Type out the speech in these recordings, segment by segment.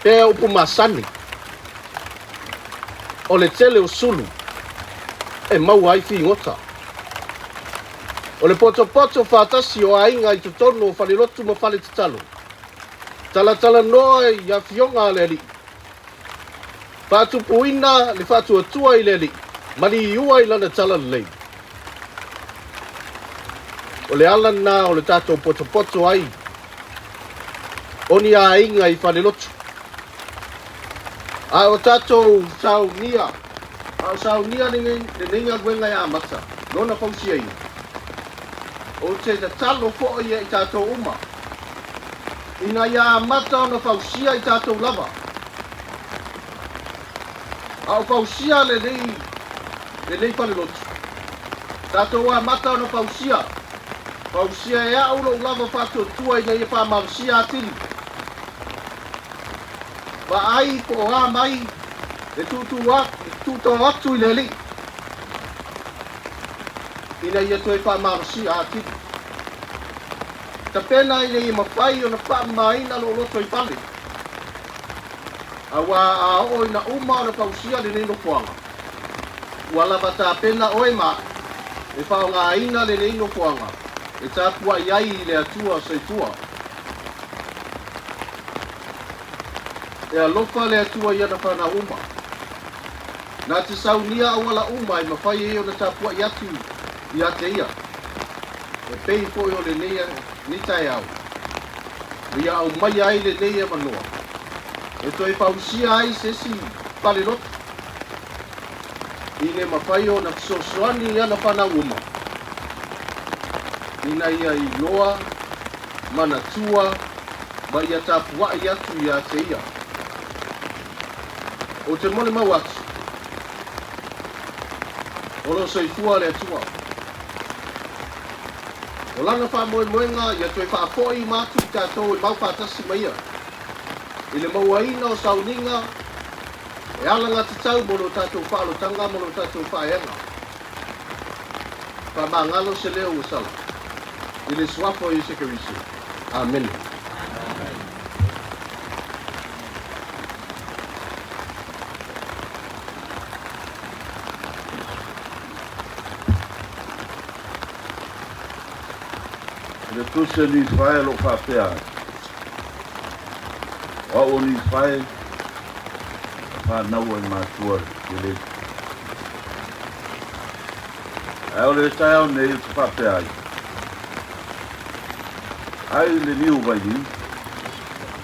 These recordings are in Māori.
Pea upu masani. O le tele o sulu. E mau ai fi ngota. O le poto whātasi o ainga I tutono o whalirotu ma whale titalo. Tala noa ia fionga le li. Whātu puina le whātu atua I le li. Mani iua I lana tala lei. O le ala na o le tātou poto ai. Oni a inga I whalirotu. A o tātou saunia. A o saunia le nenga gwenga ia mata. Nona fausia I. O te talo fo ia I tātou uma. Ina ia mata ona fausia I tātou lava. A o fausia le lei whalirotu. Tātou a mata ona fausia. Fausia e a ulo lava whātou tua I nei e whamausia atili. Wa ai ko a mai e tuto atu I le li. Ina ia toi whamausia atili. Ta pena I nei mawhai o na whamaina lo loto I pale. Awa a o ina uma o na pausia le nei no fuanga. Ua lava ta pena oe ma e whaonga ina le nei no fuanga. E ta kua iai I le atua seitua. E alofa le atua ia na whana uma. Nā te saunia au ala uma I mawhai e o na ta kua iatu I ate ia. E pei po o le nei ni tai au. Ia au mai ai le nei e manoa. E toi pausia ai sesi pale roto. Ine mawhai o na kisosoani ia na whana uma. Ina ia I loa, mana tua, ma ia tapua I atu ia te ia. O te mole mau atu. O lo soifua le atua. O lana whamoemoenga, ia toi whaapoi mātu I tātou I mau whātasi maia. I le mauaina o sauninga, e alanga te tau mono tātou whaalotanga, mono tātou whaeanga. Whamangalo se leo o sala. I le swafo I se kerisi. Amen. Le tuse ni Israel o whapea. O o ni Israel whanau I mātua I le. E o le tae nei I whapea ai. I, le niu waihi,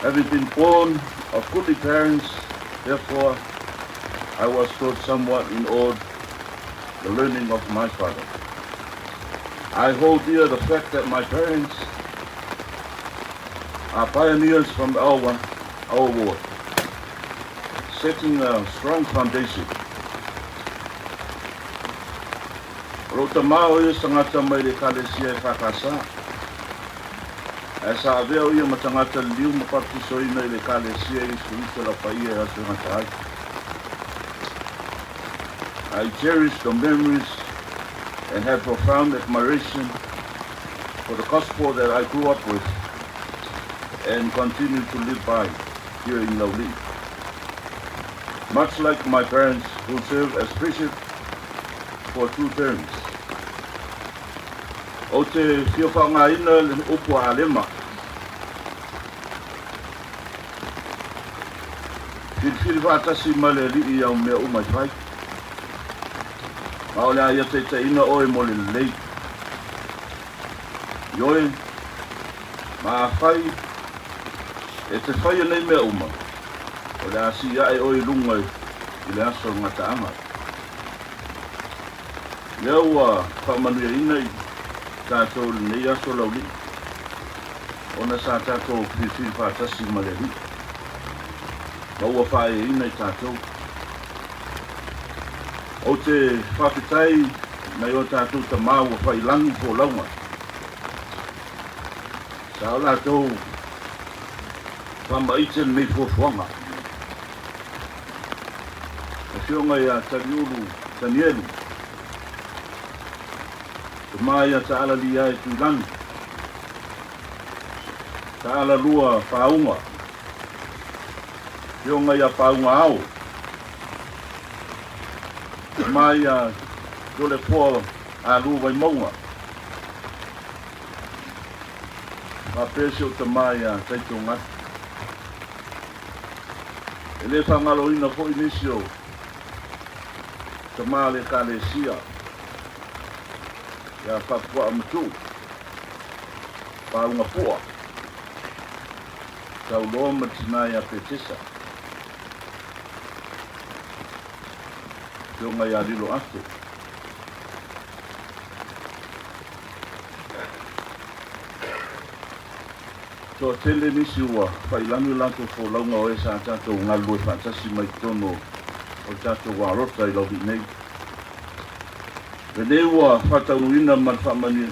having been born of goodly parents, therefore I was taught somewhat in awed the learning of my father. I hold dear the fact that my parents are pioneers from our ward, setting a strong foundation. Rota mao ia sangata mai le kalesia e whakasa. E sa aveo ia matangata liu mapaptiso ina I le kalesia I suisa la paia e asu ngata ai. I cherish the memories and have profound admiration for the gospel that I grew up with and continue to live by here in Lauli. Much like my parents who served as bishop for 2 terms. O te whiowhanga ina le upu a lema. Whiri whātasi ma le rii au mea umai whai. Ma o lea ia te ina oe mo le lei. Ioe, ma a whai, e te whai nei mea uma. O lea si ae oe lunga I le aso ngata anga. Lea ua whamanuia ina I tātou nei aso lauli. Ona sa tātou whiri whātasi ma le rii. Ma ua whae ina I tātou. O te whawhitai nei o tātou ta mau a whailangi po launga. Sa o lātou whamaiten nei fuafuanga. O whionga I a tariuru tanielu. Te mai a ta ala li ai tuilangi. Ta ala lua whaunga. Yo ngai a paunga au. Mai a dole po a lu vai maunga. Ma pese o te mai a taito ngati. E le whangalo ina po inisio te male ka le sia. Ia whakua amatu. Paunga pua. Tau loa matinai a petesa. Yo ngai a lilo atu. So tele nisi ua, whailanu lanto fo launga o e sa tato ngalu e whaatasi mai tono o tato warota I lau nei. Vene ua whatau ina mawhamanu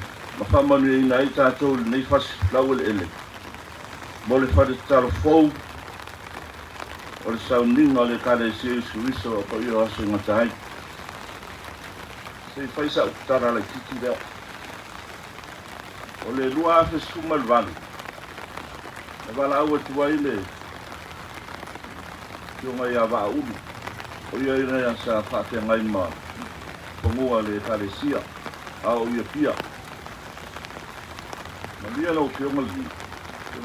e ina I tato nei whasi lau ele. Mo le whare taro fou, o le sauninga o le kare se suisa o pa io aso ngatai. Se whaisa o tara la kiki rea. O le lua afe suma le vale. E wala aua tua ile. Tio ngai a waa ulu. O ia ina ia sa whaatea ngai ma. Pongua le kare sia. A o ia pia. Ma lia lau tio ngali.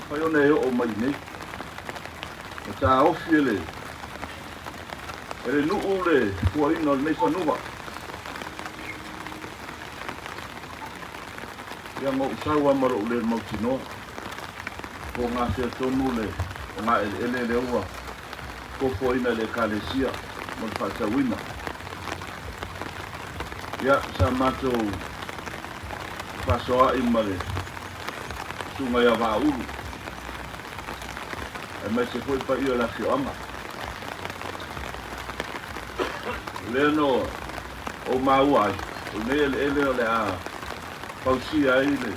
Whai ona e o mai nei. O tā ofi ele. Ele nuu le kua ina le nei whanua. Ia ngau saua maro le mautinoa. Ko ngā whia tonu le, o ngā ele le ua. Ko fo ina le kalesia, mo le whaatawina. Ia sa mātou whasoa ima le. Sunga ia wā uru. E mai se fwoi pa ia la whioanga. Le no o maua ai. O ne ele o le a pausia ai le.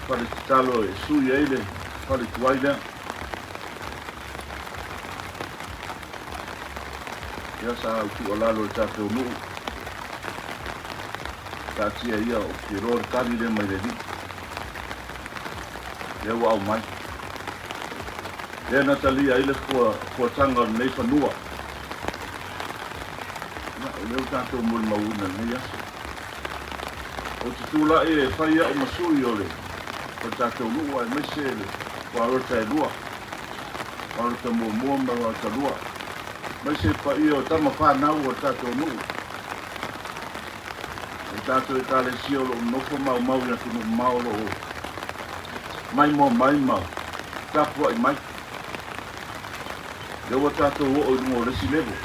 Pare talo e sui ai le. Pare tuai lea. Ia sa au tu alalo le tātou nuu. Tātia ia o ke rore kari le mai le ni. Ia wa au mai. Ia Natalia ile kua tanga nei whanua. Leo tātou mori mauna nei aso. O te tūla e whaia o masui o le. O tātou lua e mese le. Kua rota e lua. Kua rota mua ma rota lua. Mese pa ia o tama whanau o tātou nuu. O tātou e tāle sio lo nofo mau ia tunu mau lo o. Mai mau. Tāpua I mai. Leo o tātou o ingo resi levo.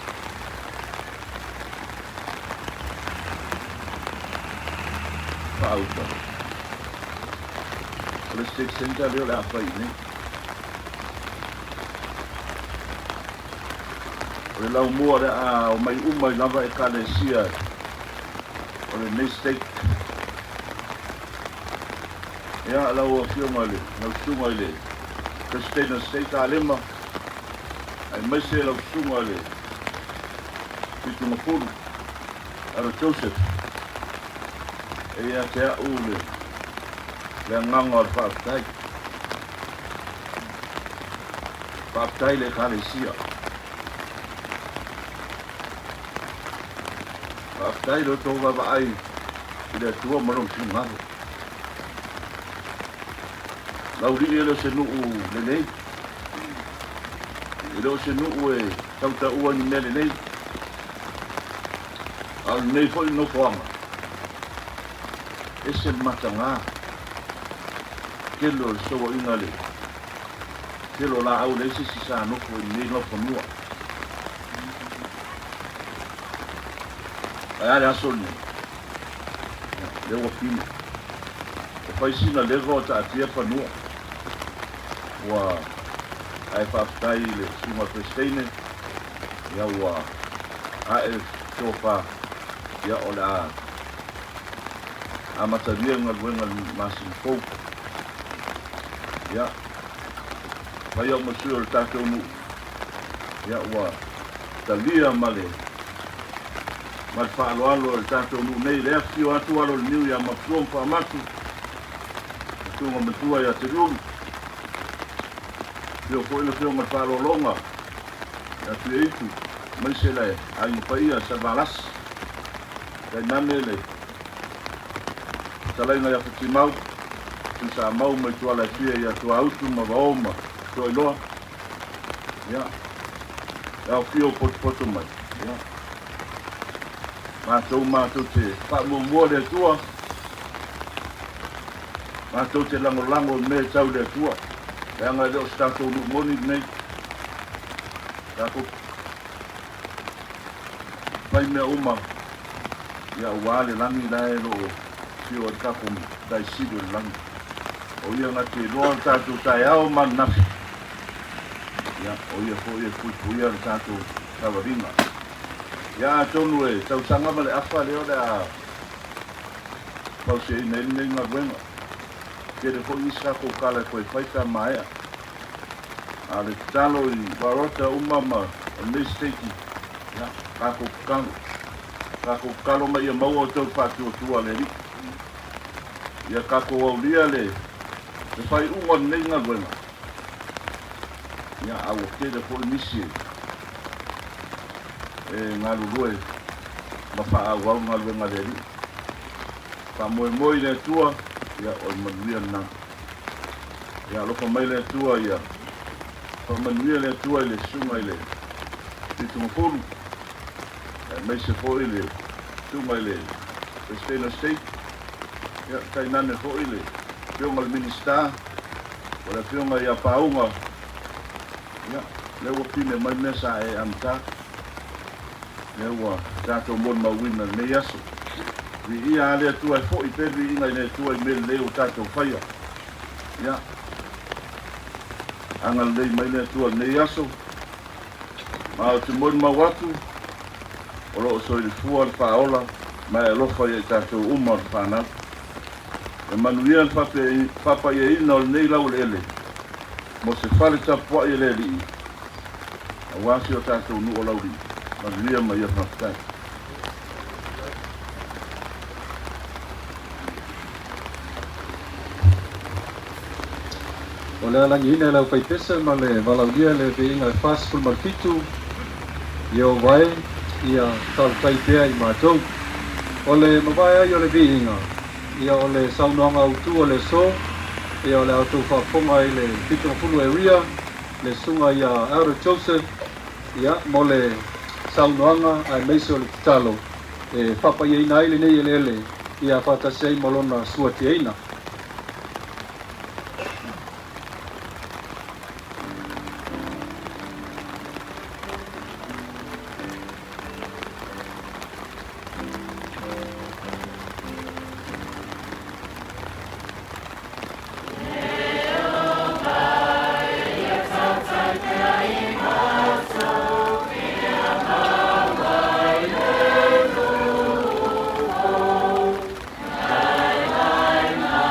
Pauta. O le state center leo le awhai ne. O le lau mua le a o mai umai lava e kalesia. O le nei state. Ia lau o fionga le, lau sunga le. Christina State a lema. Ai mai se lau sunga le. Pitu mapuru. Ara Joseph. E ia te a ule. Le nganga al whaatai. Whaatai le kalesia. Whaatai lo tō wawa ai. I le tua marong sungaho. Lauri ele se nuu le nei. Ele se nuu e tauta ua ni mele nei. Al nei foi no foanga. Ese matanga. Kelo so inga le. Kelo la au le se sa no foi nei no fonua. Ai aso ni. Le o fini. E fai sina le rota atia fanua. Wa ai whaatai le suma Christine ia wa ae sofa ia o la amataria ngaluenga masin fou ia mai au masui o le tātou nu ia wa talia male mal whaaloalo o le tātou nu nei lea fio atu alo le niu ia mapsuam whaamatu tunga matua ia te ruru fio ko ina fio ngal palo longa ya tu itu mai se lai ai paia sa balas kai nane le salai na ya futi mau tu sa mau mai tu ala fia ya tu autu ma baoma tu loa ya ya fio pot mai ya ma tu te pa mo de tua ma tu te lango me tau de tua ya nga de sta tu moni nei ta ko pai me uma ya wale langi dai lo si o ta ko dai si do lang o ia nga te no ta tu ta ya o man na ya o ia ko ia ta tu ta varinga ya tonu e tau sanga male afa leo da pau se nei nga bueno que de ko isa ko kala ko fai ta mai ale talo i barota umama nei steki ya kako kalo mai mau o tau patu tu ale ri ya kako o lia le de fai ungon nei nga bueno ya au ke de ko misi ngalu lue mapa awal ngalu ngaderi pa moi le tua ya o manuia na ya lo pa mai le tua ya pa manuia le tua le sunga ile tu mo fulu mai se fo ile sunga ile stay state ya kai nane fo ile pio mal minister wala pio mai ya paunga ya le wo pine mai mesa e amta Ewa, tato mon mawina ne yaso. Vi ia le tu ai fo i pervi ina le tu ai mel leo tato faia. Ya. Angal le mai le tu ne yaso. Ma tu mon mawatu. Olo so il fual paola, ma lo faia tato umar pana. E manuia papa ye ina nei lau ele. Mo se fale tapo ele li. Awasi o tato nu olau li. Maria mai ia faftai. O le alangi ina lau paipesa ma le walaulia le veinga fast mal fitu ia vai ia tau taipea i mātou. O le mawai ai o le veinga ia o le saunoanga autu o le so ia o le autu whaponga i le fitu mafunu area le sunga ia Aura Joseph ia mo le saunoanga ai meise o le talo e whapa i eina aile nei ele ia whatasei molona suati eina. Bye.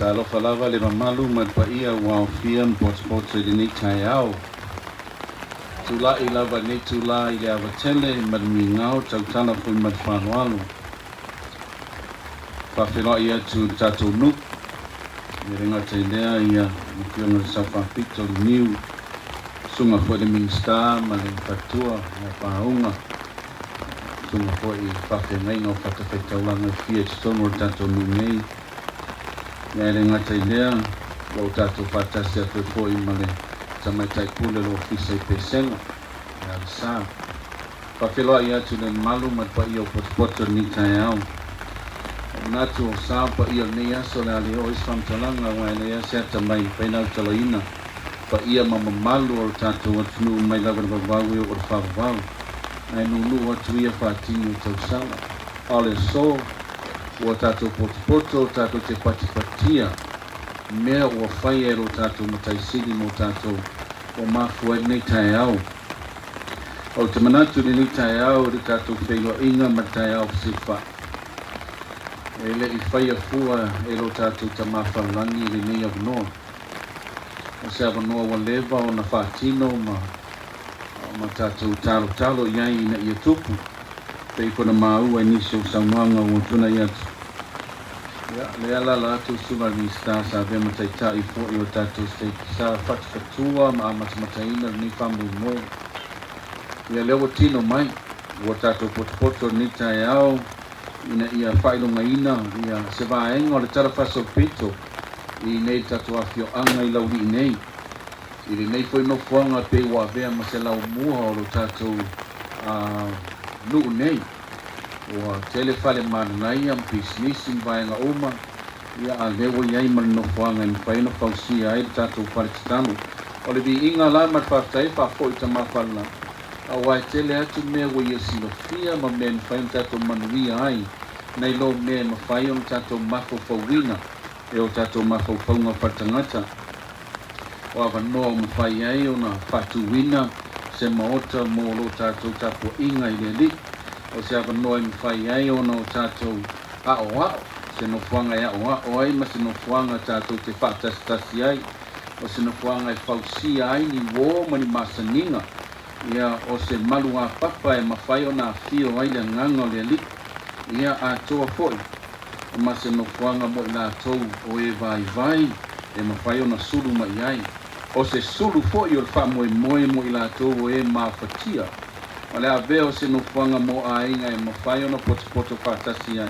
Ta lo falava le mamalu ma pa ia wa fiam pot de ni tai au. Tula I lava ni tula I le avatele ma mi ngau tau tana fu ma whanualu. Pa whenua ia tu tatou nuk. I ringa te lea ia I kiona sa whapito niu. Sunga fo le minsta ma le fatua ma paunga. Sunga fo I whawhengai no whakawhetauanga fia titono tatou nunei. Ia ringa te lea o tatou whatasi a fo I ma le tamai tai pule lo fisa I pesenga. Ia le sa. Whawheloa ia tu le malu ma pa I o poto ni tai au. Natu o sa pa I o nei aso le ali o iswamtalanga wa le ia se tamai painau taloina. Pa ia mama malu o tatou atunu mai lava na wawawi o whawawau. Ai nunu atu ia whatinu tau sala. Ale so, o tatou poto tatou te patipatia. Mea o whai ero tatou mataisiri mo tatou o mafua nei tai au. O te manatu ni tai au, ri tatou whenua inga ma tai au sifa. E le I whai a fua ero tatou ta mawhalangi ri nei av noa. O se avanoa wa leva o na whaatino ma tatou talo iai ina ia tupu. Pei kona maua nisi o sauanga o tuna i atu. Le ala atu sula ni sta sa vema taita I fo I o tatou steiki sa whatukatua ma amatamataina ni whamu moe. Ia leo tino mai, o tatou poto ni tai au, ina ia whailonga ina, ia se vaenga o le tara whaso pito. I nei tatou awhio anga I lauri I nei. I le nei foi no fuanga pe wa vea ma se lau mua o lo tatou nuu nei. O tele whale mananai am pisnisi vaenga oma. Ia a lewa iai ma no fuanga ni whaino whausia ai tatou whale titanu. O le vi inga la ma whaftai whafo I tamawhala. A wai tele atu mea wa ia silofia ma mea ni whaino tatou manuia ai. Nei lo mea ma whaino tatou mafo whauina. E o tatou mawhauwhaunga whatangata. O awanoa o mawhai ai o na whatuwina se maota mo lo tatou tapo inga I le li. O se awanoa I mawhai ai o na o tatou ao. Se no fuanga I ao ai ma se no fuanga tatou te whaatastasi ai. O se no fuanga I whausia ai ni wo ma ni masaninga. Ia o se malu a papa e mawhai o na fio ai le nganga o le li. Ia a toa foi. Ma se no fuanga mo I tou o e vai e mawhai o na sulu ma iai. O se sulu fo I o wha moe mo I tou o e mawhatia. O le aveo se no fuanga mo a inga e mawhai o na poto whatasi ai.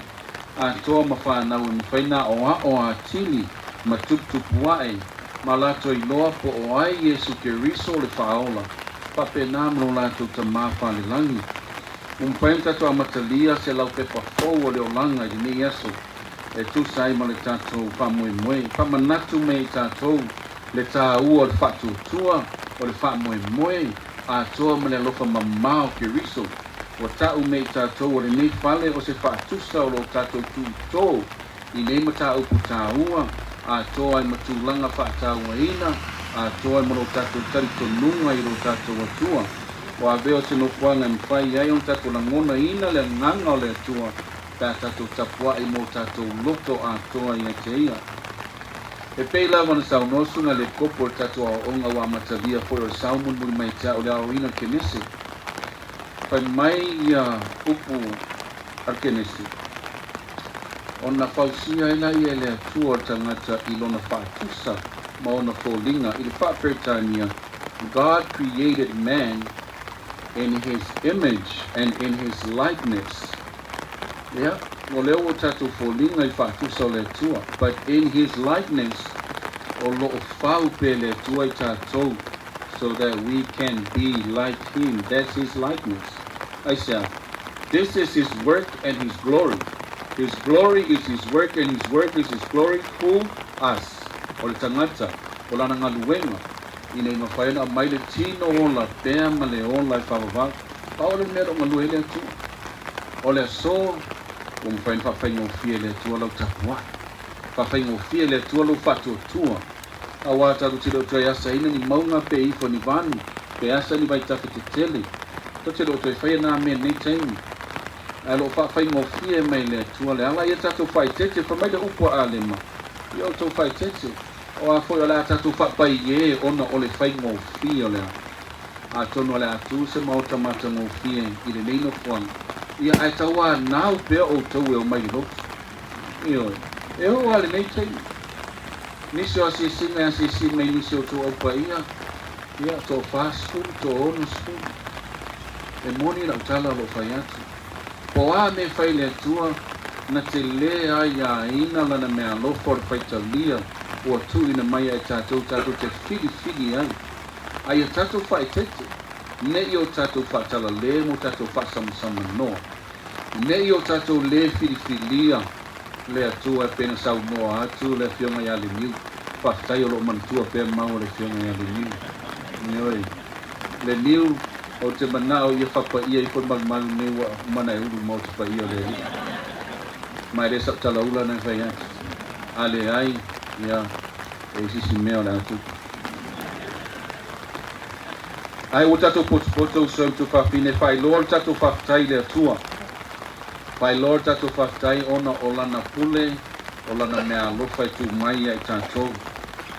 A toa mawhanau e mawhai na o a tili ma tuputupu ai. Ma lato I loa po o ai Yesu ke riso le whaola. Pape namlo lato ta mawha le langi. Umpainta to amatalia se lau pepa fou o le olanga I ni Yesu. E tu sai ma le tatou whamoemoe. Whamanatu me I tatou le tā ua le whatutua o le whamoemoe. A toa ma le alofa mamao ke riso. O tau me I tatou o le nei whale o se whaatusa o lo tatou tūtō. I nei ma tā upu tā ua. A toa I matulanga whaataua ina. A toa I maro tatou taritonunga I lo tatou atua. O aveo se no fuanga mwhai ai on tatou langona ina le nganga o le atua. Ta tatou tapua I mo tatou loto a toa I te ia. E pei lava na saunosu na le kopo tatou a onga wa matavia fo o saumun muli mai ta o le awina kenesi. Pai mai ia upu ar kenesi. Ona fausia ina ia le atua tangata I lona whaatusa ma ona fōlinga I le whaperetania. God created man in his image and in his likeness. Yeah, o leo o tatou fōlinga I whaatusa o le atua. But in his likeness, o lo o whau pe le atua I tatou, so that we can be like him. That's his likeness. I say, this is his work and his glory. His glory is his work and his work is his glory. Who? Us. O le tangata, o lana ngaluenga. Ina I mawhaina mai le tino o la pea ma le o la I whawawau. Pao le mero ngalue le atua. O le aso, o mwhaina whawhainga o fia le atua lau tapua. Whawhainga o fia le atua lau whatu atua. Awa taru tiro toi asa ina ni maunga pe ifo ni vanu. Pe asa ni vai tafi te tele. To tiro toi whaia nā mea nei taimi. Ai lo whawhainga o fia mai le atua le ala ia tato whai tete whamai le upua alema. Ia o tau whai tete. O a whoi o le a tatu whapai e ona o le whai ngō fi o le a tono le atu se mauta mata ngō fi i le neino fuang. Ia ai tau a nāu pēr o tau e o mai lo. Ia e o ale nei tei. Nisi o si singa si singa nisi o tau au pa ia. Ia tō fast food, tō honor school. E moni la utala lo whai atu. Po a me whai le atua na te le ai a ina lana mea lofo le whaitalia o tu ina mai ai tātou te whigi ai. Ai o tātou whai tete. Ne i o tātou whaatala le mo tātou whaasamasama noa. Ne i o tātou le whigilia le atua e pena sau noa atu le whionga ia le niu. Whaatai o lo manatua pēr mau le whionga ia le niu. Nioi, le niu o te manao ia whapa ia i kon malu nei wa mana e uru mau te pa ia le li. Mai re sap tala ula nei whai atu. Ale ai, ia, e sisi mea le atu. Ai o tatou poto so tu whawhine whai lor tatou whawhtai le atua. Whai lor tatou whawhtai ona o lana pule, o lana mea lofai tu mai ai tātou.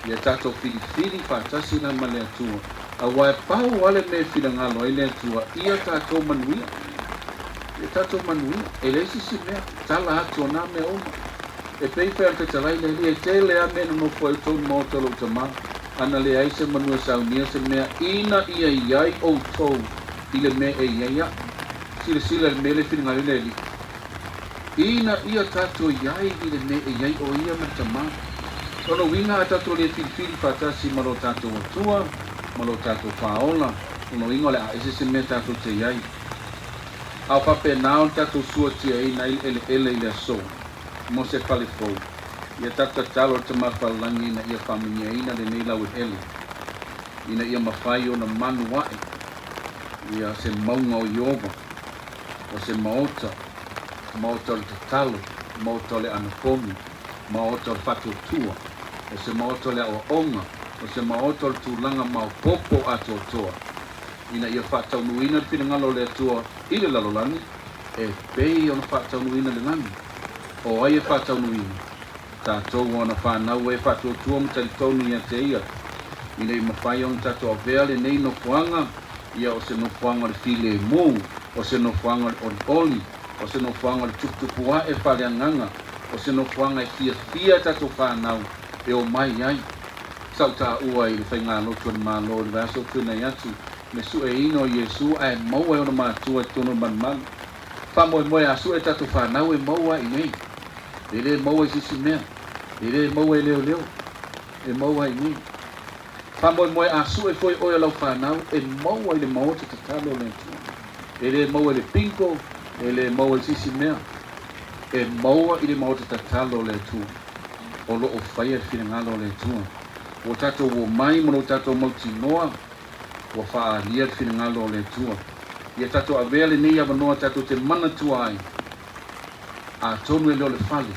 Ia tātou whiri whātasi na ma le atua. A wai pau wale me whirangalo ai le atua, ia tātou manuia. Ia tātou manuia, e leisi si mea, tala atu o nā mea oma. E pei whai te talai le li, e te lea mena no fwoi tonu mō talo tamā. Ana le ai se manua saunia se mea ina ia iai o tau i le mea e iaia. Sila le mele whiringali le li. Ina ia tātou iai i le mea e iai o ia ma tamā. Ono winga a tātou le whiri whātasi malo tātou atua, malo tātou whaola. Ono winga le a ese se mea tātou te iai. Au whape nao tātou sua tia ina ele i le so. Mo se whale fau. Ia tata talo te mawhalangi ina ia whaminia ina le nei lau hele. Ina ia mawhai o na manu wae. Ia se maunga o Iova. O se maota. Maota le tatalo. Maota le anakomi. Maota le whatuatua. O se maota le awa onga. O se maota le tūlanga mau popo ato toa. Ina ia whataunuina le whiringalo le atua i le lalolani. E pei o na whataunuina le nani. O ai e whataunuina. Tātou ona whanau e whatuatua mo tali tonu ia te ia. Ina i mawhai on tātou a vea le nei no fuanga. Ia o se no fuanga le file mou. O se no fuanga le oli. O se no fuanga le tukupua e whale anganga. O se no fuanga e fia tātou whanau. E o mai ai. Sau tā ua i le whainga lotu ni mālo le vaso tūnei atu. Me su e ino Iesu ai maua e ona mātua e tono manman. Whamoe moe asu e tātou whanau e maua i nei. E le maua i sisi mea. E le maua i leo. E maua i nei. Whamoe moe asu e foi oia lau whanau. E maua i le maua te tatalo le tua. E le maua i le pinko. E le maua i sisi mea. E maua i le maua te tatalo le tua. O lo o whaia e whiringalo le tua. O tātou o mai mono tātou mauti noa. O whaalia e whiringalo le tua. Ia tātou a vea le nei avanoa tātou te mana tua ai. A tonu e leo le whale.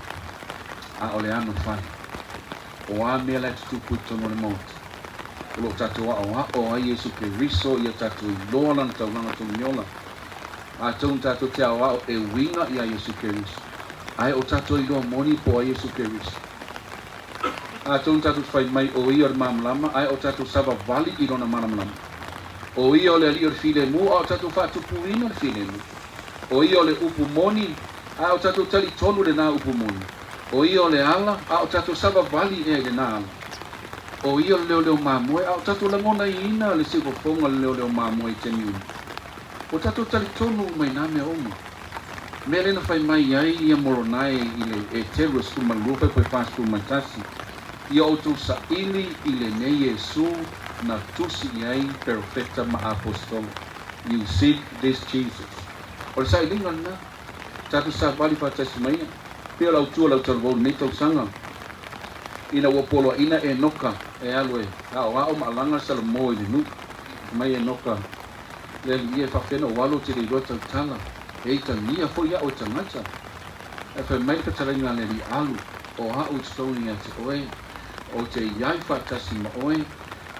A ole ano whale. O a mea lai tutupu tono le mauti. O lo tātou o ai Jesu ke riso ia tātou i loa lana tau lana tonu niola. A tonu tātou te ao e winga ia Jesu ke riso. Ai o tātou i loa moni po a Jesu ke riso. A tonu tātou whai mai o ia le mamlama. Ai o tātou sava vali i lona mamlama. O ia o le ali o le file mu. A o tātou whatupu ina le file mu. O ia o le upu moni. A o tātou tali tonu le nā upu moni. O ia o le ala. A o tātou sava vali e le nā ala. O ia o leo mamoe. A o tātou langona i ina le sipo fonga le leo mamoe i te miuni. O tātou tali tonu mai nā mea oma. Mea lena whai mai ai ia moronai i le e teru e skuma lupe koe whāsku mai tasi. Ia o tu sa ili i le nei Jesu na tusi iai perfecta ma apostol. You seek this Jesus. O le sa ilinga na. Tātou sa vali whātasi mai. Pia lau tua lau tarvou nei tau sanga. Ina wapolo ina e noka e alwe. Ao ma alanga sala mo i le nu. Mai e noka. Le ia whawhena o walo te le rota tala. E ita nia fo ia o tangata. E whai mai ka taringa le li alu. O hau stoni a te oe. O te iai whātasi ma oe.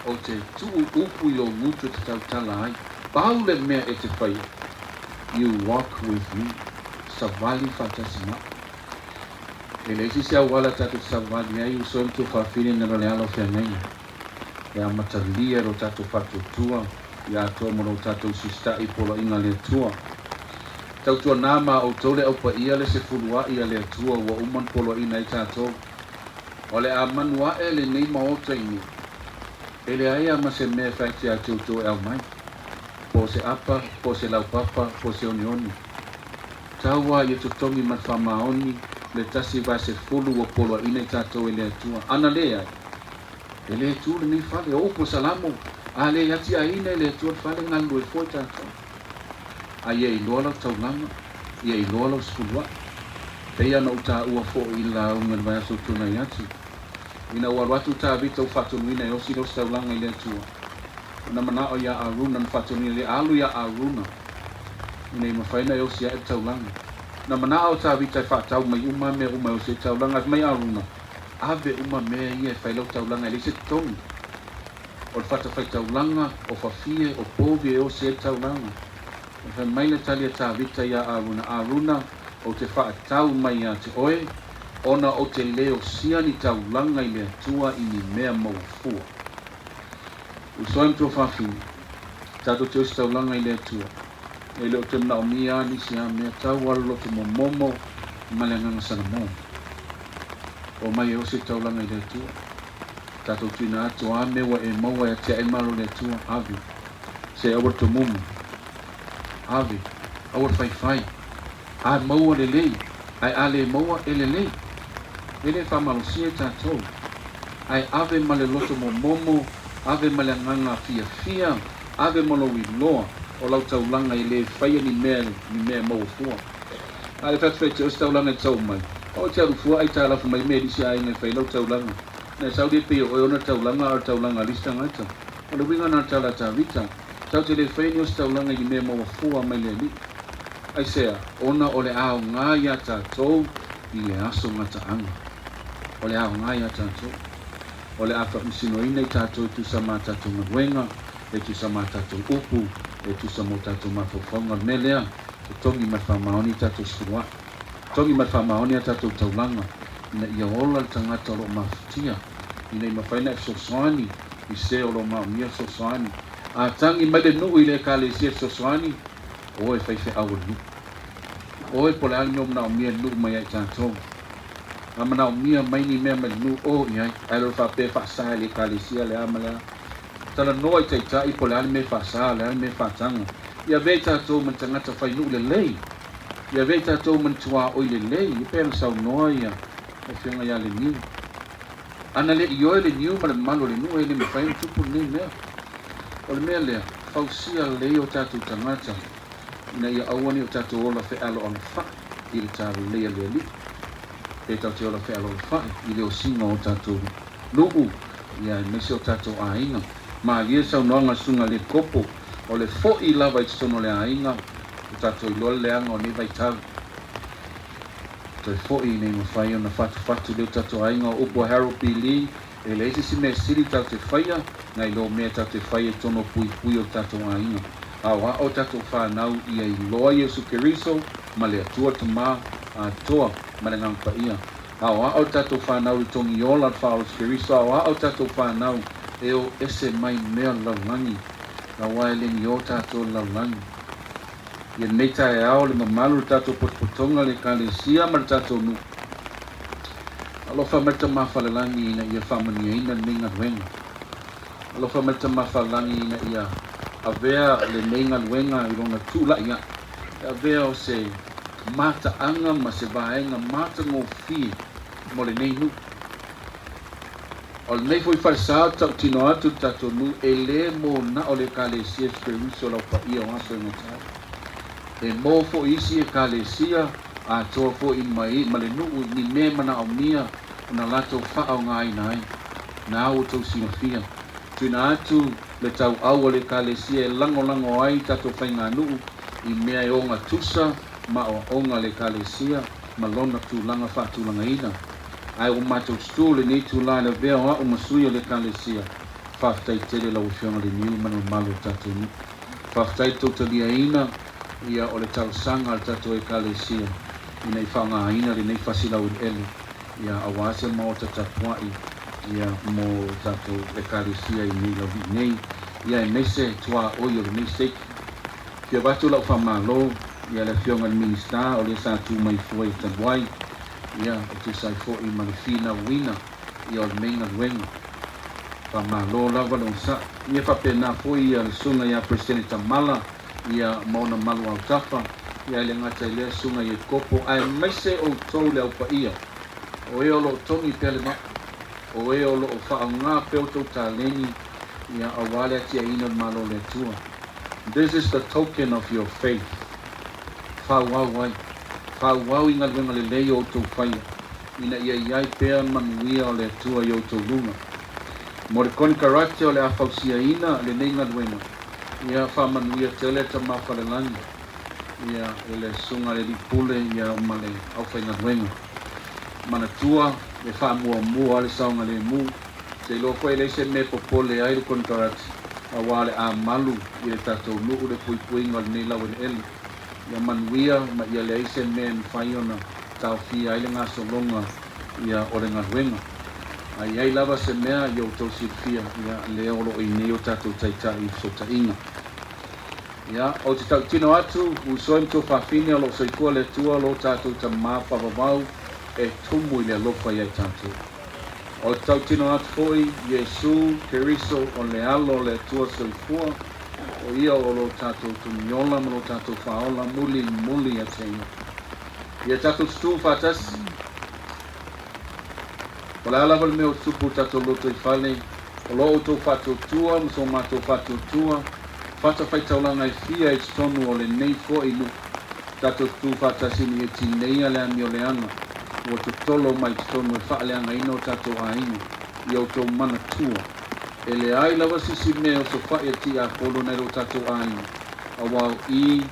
O te tuu upu i o ngutu te tau tala ai. Pau le mea e te whai. You walk with me. Sa vali whātasi ma. Ele si sia wala tatu savani ai so tu fa fini na le alo fianai. Ya matalia ro tatu fatu tua ya to mo tatu sista I polo inga le tua. Tau tua nama o tole au pa ia le se fulua ia le tua wa uman polo ina I tato. Ole a manua ele nei maota ini. Ele aia ma se me fai a tuto el mai. Po se apa, po se lau papa, po se onioni. Tawa ia tutongi mat whamaoni le tasi vai se fulu o polo ina I tato ele atua. Ana lea. Ele atua le nei fale opo salamo. A le ati a ina ele atua fale ngalu e foi tato. A ia I lola taulanga. Ia I lola skulua. Pea na uta ua fo I la unga vai aso tuna yati. Ina ua watu ta vita u whatunuina e osi los taulanga I le atua. Na mana o ia Aruna na whatunuina le alu ia Aruna. Ina I mawhaina e osi a e taulanga. Na mana o ta vita I whatau mai uma mea uma o se taulanga mai Aruna. Ave uma mea ia e whailau taulanga e le se tongi. O le whata whai taulanga, o whawhie, o povi e osi e taulanga. E whai mai le talia ta vita ia Aruna. Aruna o te whaatau mai a te oe. Ona o te leo siani taulanga I le atua I ni mea maufua. Usoim tō whawhini. Tato te osi taulanga I le atua. E leo te mnao mia ni si a mea tau alo te momomo ma le nganga sana mo. O mai e osi taulanga I le atua. Tato tina ato a mewa e maua e te e maro le atua. Avi. Se awar to mumu. Avi. Awar whai. A maua le lei. Ai ale maua e le lei. Ele whamalusia tātou. Ai ave ma le loto momomo, ave ma le nganga fia, ave ma lo loa, o lau taulanga I le whaia ni mea maufua. A le tatu te osi taulanga I tau mai. O te arufua ai tā lafu mai mea disi ai ngai whai lau taulanga. Nei sau de pe o ona taulanga ar taulanga lista ngata. O le winga na tala tā vita. Tau te le whai ni osi taulanga I mea maufua mai le li. Ai sea, ona o le ao ngā ia tātou I le aso ngata anga. O le ao ngā ia tātou. O le afa misinoina I tātou tu sa mā tātou ngawenga, e tu sa mā tātou upu, e tu sa mō tātou mawhawhaunga melea, e tongi mat whamaoni tātou skurua. Tongi mat whamaoni a tātou taulanga, ina ia ola le tangata o lo mawhitia, ina I mawhaina e sosoani, I se o lo maumia sosoani. A tangi mai le nuu I le kāle sia sosoani, o e whaife awa nu. O e pole ali o mna o mia nuu mai ai tātou. Amana o mia mai ni mea mai nu o iai. Ai lo whape whasaa le kālesia le amalea. Tala noa I taitai po le ali me whasaa le ali me whatanga. Ia vei tātou man tangata whai nu le lei. Ia vei tātou man tua oi le lei. I pēna sau noa ia. E whianga ia le niu. Ana le I oe le niu ma le malo le nu e le me whaina tupu nei mea. O le mea lea. Whausia lei o tātou tangata. Ina ia awani o tātou ola whe alo ana wha. I le tātou leia lea li. E tau te ola whea lolo whae, I leo singa o tātou nuu, ia mese o tātou ainga. Ma ia sau noanga sunga le kopo, o le fo I lava I tono le ainga, o tātou I loa leanga o ne vai tau. Toi fo I nei mawhai o na whatu leo tātou ainga o upo Harold P. Lee, e le isi si mea siri tau te whaia, ngai lo mea tau te whaia tono pui o tātou ainga. Awa o tātou whanau ia I loa Yesu Keriso, ma le atua tama a toa, ma le ngampa ia. Awa o tātou whanau I tongi ola whaos Keriso, awa o tātou whanau e o ese mai mea laulangi, na wae le ni o tātou laulangi. Ia neita e ao le mamalu tātou potpotonga le kālesia ma le tātou nu. Alofa merta mawhalelangi ina ia whamani ina ninga wenga. Alofa merta mawhalelangi ina ia avea le ninga wenga I rona tūla ia. Avea o se mata anga ma se vaenga mata ngō whi mo le nei nu. O le nei fwoi wharisao tau tino atu tato nu e le mo na o le kālesia Keriso lau pa ia o aso e ngotau. E mo fo isi e kālesia a toa fo I mai ma le nuu ni me mana o mia o na lato wha o ngā ina ai. Na au tau sinofia. Tuina atu le tau au o le kālesia e lango ai tato whainga nuu I mea e o ngā tusa ma o onga le kālesia ma lona tūlanga whaatūlanga ina. Ai o mātou stūle ni tūlanga vea o masui o le kālesia. Whaftai tele lau whionga le niu manu malu tātou ni. Whaftai tōtalia ina ia o le tau sanga al tātou e kālesia. Ina I whaanga ina le nei whasilau I ele. ia awase mo tatapua'i ia mo tatou ekalisia i nei lau nei ia e mese tua oi o lenei seiki kia watu lau whamalo ia le fionga minista o le sa tu mai fuai tabuai ia o tu sai fo'i ma le fina wina ia o le meinga luenga whamalo lava lo sa ia whapena fo'i ia le sunga ia Presidente Tamala ia mauna malu au tafa ia le ngata le sunga ia kopo ai mese o tau le au pa ia o e o lo tongi pele ma o e o lo whaanga peo tau taleni ia awale atia ina malo le tua. This is the token of your faith. Whawawai. Whawau inga luenga le leo o tau whaia. Ina ia iai pea manuia o le tua i o tau lunga. Mo koni karate o le awhausia ina le neinga luenga. Ia whamanuia tele ta mawhalelangi. Ia ele sunga le ripule ia umale au whainga luenga. Mana tua le whamua mua le saunga le mu. Se lo koe le se me popole ai le koni karate. Awale a malu i le tatou nuu le puipuinga le nei lau ele ele. Ia manuia ma ia le aise me mwhaiona tau fia ai le ngā solonga ia o le ngaruenga. Ai ai lava se mea i o tau sifia ia le olo i nei o tatou taitai so tainga. Ia o te tau tino atu usoi mto whawhine o lo soikua le tua lo tatou ta mapa wawau e tumu i le lofa i ai tatou. O tau tino atu foi, Yesu, Keriso, o le alo le tua soifua, o ia o lo tatou tumiola, mo lo tatou whaola, muli a teina. Ia tatou stu whatas, o le alawa le meo tupu tatou loto i whale, o lo o tau whatou tua, mo so matou whatou tua, whata whaitaulanga i fia i tonu o le nei fo inu, tatou stu whatas ini e tineia le ami o le anga, o te tolo mai te tonu e whaaleanga ino tatou ainu i au tau mana tua. E le ai lawa sisi mea o so whaia ti a polo nei lo tatou ainu. A wau I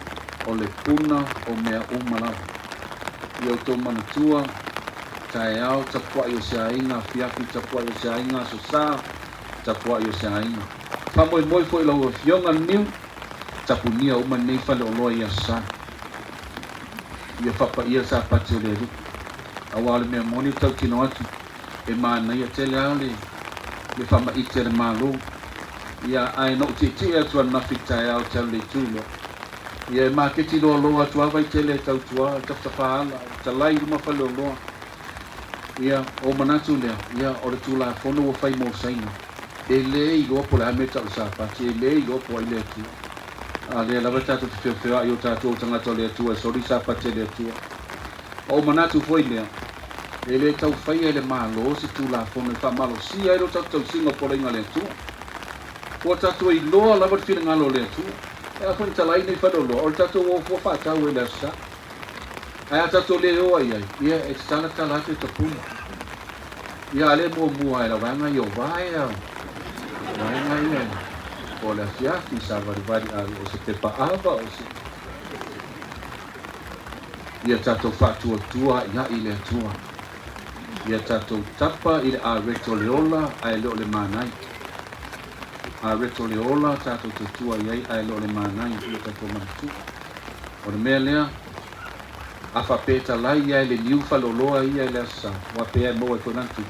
o le puna o mea umalawa. I au tau mana tua, tae au tapua i o se ainga, fiafi tapua i o se ainga, so sa tapua i o se ainga. Whamoi moi fo I lau o fionga niu, tapunia uma nei whale o loa i a sa. Ia whapa ia sa pati o le ruku. Awale mea moni tau tino atu e mana ia tele ale le whama ite le malo ia ai no te atu an nafitai au tau le tulo ia e maa keti loa loa atu awa I tele tau tua tafta whaala ta lai ruma whale o loa ia o manatu lea ia o le tula fono o whai mo saina e le I lopo le ameta o sapati e le I lopo ai le atua a le lawa tatu te whiwhia I o tatu o tangata o le atua e sori sapati le atua o manatu foi lea e le tau whaia le malo si tu la fono e whamalo si ai ro tau singa pora inga le atua o tatu I loa lawa te whina ngalo le atua e a whani talai nei whanolo o le tatu o fua whatau e le asa ai a tatu le oa I ai ia e tala tala te tapuna ia le mua e la wanga I o vai au wanga I ai o le afiafi sa varivari o se te paava o se ia tatou whātua tua ia I le atua. Ia tatou tapa I le a reto leola ai leo le mānai. A reto leola tatou tutua iai ai leo le mānai ia tatou matu. O le mea lea, a whapeta lai iai le niu whaloloa ia le asa, wa pea moa I whanatu.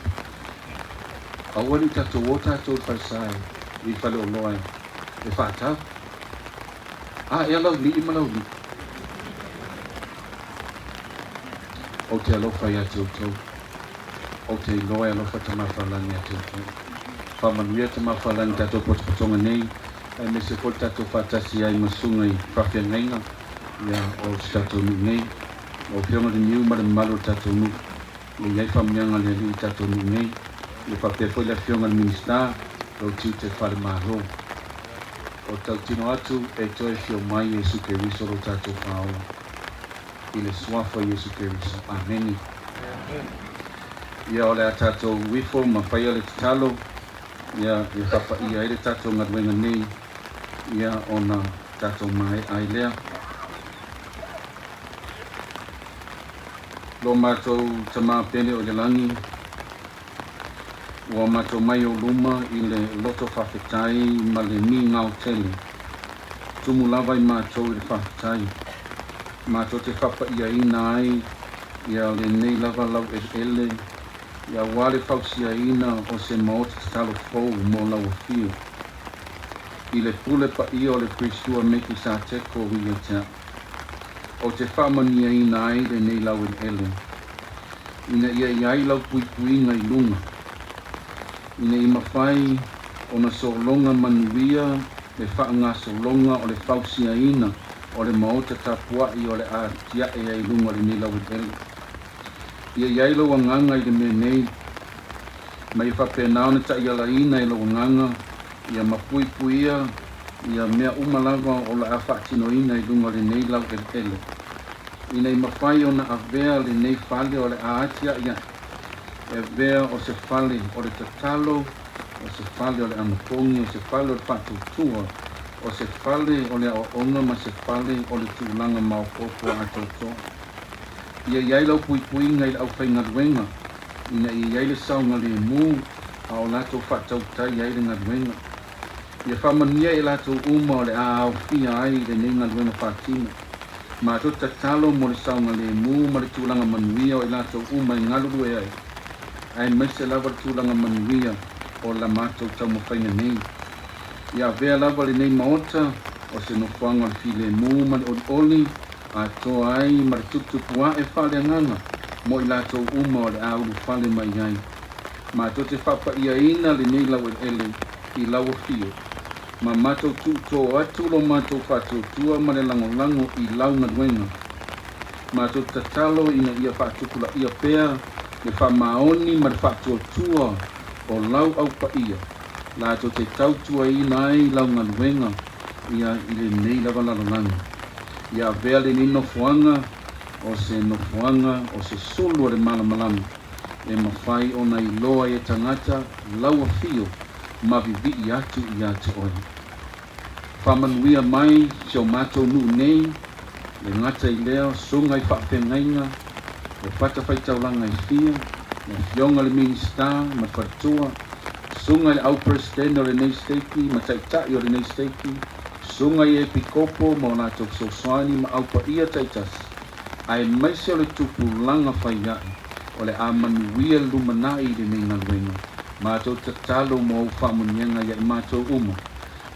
Awani tatou o tatou whaisai I whaloloa e whātau. E alau li I malau li. O te alofa I atu tau. O te loa alofa ta mawhalani atu tau. Whamanuia ta mawhalani tatou potopotonga nei. Ai me se kol tatou whatasi ai masunga I whawhia ngainga. Ia o se tatou nu nei. O whionga de niu mara malo tatou nu. Ia iai whamianga le li tatou nu nei. Ia whapea poi la whionga minista. O tiu te whare mahalo. O tau tino atu e toi whio mai e suke riso lo tatou whaola. I le swafa Yesu Keriso. Ameni. Ia o le a tatou wifo ma whaia le tatalo. Ia I whapa ia le tatou ngaruenga nei. Ia o na tatou mai ai lea. Lo mātou tama pene o le langi. Ua mātou mai o luma I le loto whawhetai ma le ni ngau tele. Tumu lava I mātou I le whawhetai. Mātou te whapa ia ina ai, ia le nei lava lau ele, ia wale fausiaina o se maota tatalo fou mo lau fio. I le pule pa ia o le prisua meki sa teko ria tea. O te whamania ina ai le nei lau ele. Ina ia iai lau pui ngai lunga. Ina i mawhai o na solonga manuia le whaanga solonga o le fausiaina o le maota tapuai o le a tia e ai lunga le nei lau ele. Ia iai lau anganga i le me nei. Mai whapenao na ta ia laina i lau anganga. Ia mapui puia, ia mea umalawa o la awhaatino ina i lunga le nei lau ele. Ina i mawhai o na avea le nei whale o le aatia ia. E vea o se whale o le tatalo, o se whale o le anapongi, o se whale o le whatutua, o se whale o le aonga ma se whale o le tūlanga maopopo a toto. Ia iai lau pui pui ngai au whainga ruenga. Ina i iai le saunga le mū, a o lato whatau tai iai le ngaruenga. Ia whamania e lato uma o le a au fia ai le nei ngaruenga whatina. Ma to tatalo mo le saunga le mū ma le tūlanga manuia o i lato uma i ngaluru e ai. Ai maise lava le tūlanga manuia o la mātou tau mawhainga nei. Ia vea lava le nei maota o se nofuanga le file mū ma le oli a toa ai ma le tututua e whale anganga mo i lato uma o le a uru whale mai ai. Ma to te whapa ia ina le nei lau ele i lau fio. Ma mātou tūtō atu lo mātou whātūtua ma le lango i lau ngaruenga. Mātou tatalo ina ia whātukula ia pēa le whamaoni ma le whātūtua o lau au pa ia. Lātou te tautua ina ai lau ngaruenga ia i le nei lava lalolanga. Ia vea le nei nofuanga o se solo le malamalama. E mawhai o na iloa e tangata laua fio ma vivi atu i atu oi. Whamanuia mai sio mātou nuu nei, le ngata i leo sungai whaapengainga, le whatawhai taulanga i fia, le fionga le minista, ma whatua, sungai au president o le nei steiki, ma taitai o le nei steiki, sungai e pikopo ma o nātou soswani ma au pa ia taitasi. Ai maise o le tupu langa whaiai, o le amanuia lumanai le nei ngaluenga. Mātou tatalo mo au whamunianga ia i mātou uma.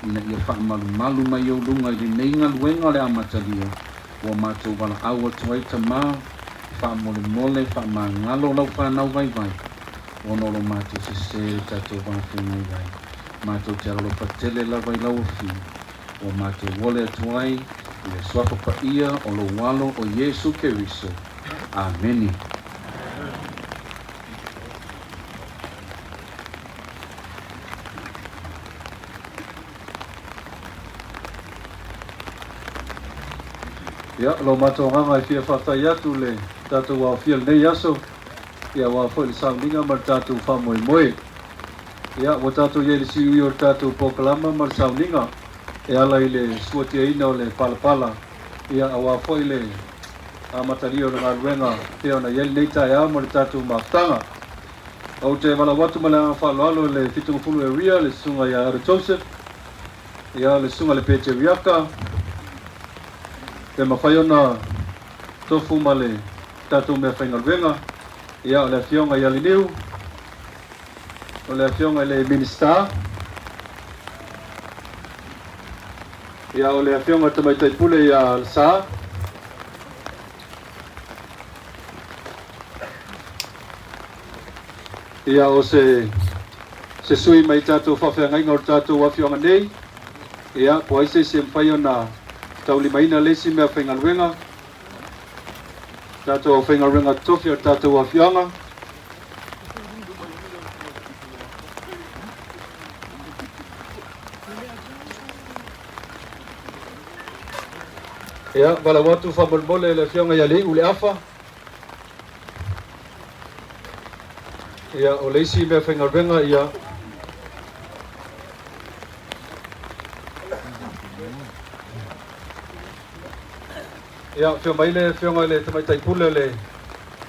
Ina ia whaamalu mai au lunga i le nei ngaluenga o le amatalia. Ua mātou wala aua tuai ta mā, whaamole, whaamangalo lau whanau vai vai. Onolo mātou se se tatou whawhengai vai. Mātou te alo patele lau lau fi. O mātou wole atuai, i le swapa pa ia o lo walo o Yesu Keriso. Ameni. Ia, lo mato nganga i fia whatai atu le tātou wā fia nei aso. Ia wā fwoi le sauninga mar tātou whamoe moe. Ia, wa tātou iei le siui o tātou pokalama mar sauninga. E ala i le suatia ina o le palapala. Ia, a wā fwoi le amatari o le ngaruenga. Pea ona iei nei tai a mo le tātou maftanga. Au te wala watu ma le whaloalo le fitumafulu e ria, le sunga i Ara Joseph. Ia, le sunga le Pete Riaka. Te mawhai ona tofu ma le tātou mea whaingaruenga. Ia o le fionga i aliniu. O le fionga i le minista. Ia o le fionga tamaitai pule i a sa. Ia o se sui mai tātou whawhiangainga o tātou wa fionga nei. Ia po aise se mwhai ona tau limaina lesi mea whaingaruenga. Tātou whaingaruenga tofi o tātou a whianga. Ia, wala watu whamalmole le whianga ia le ule awha. Ia, o leisi mea whaingaruenga ia. Ia, whio mai le whionga le tamaitai pule le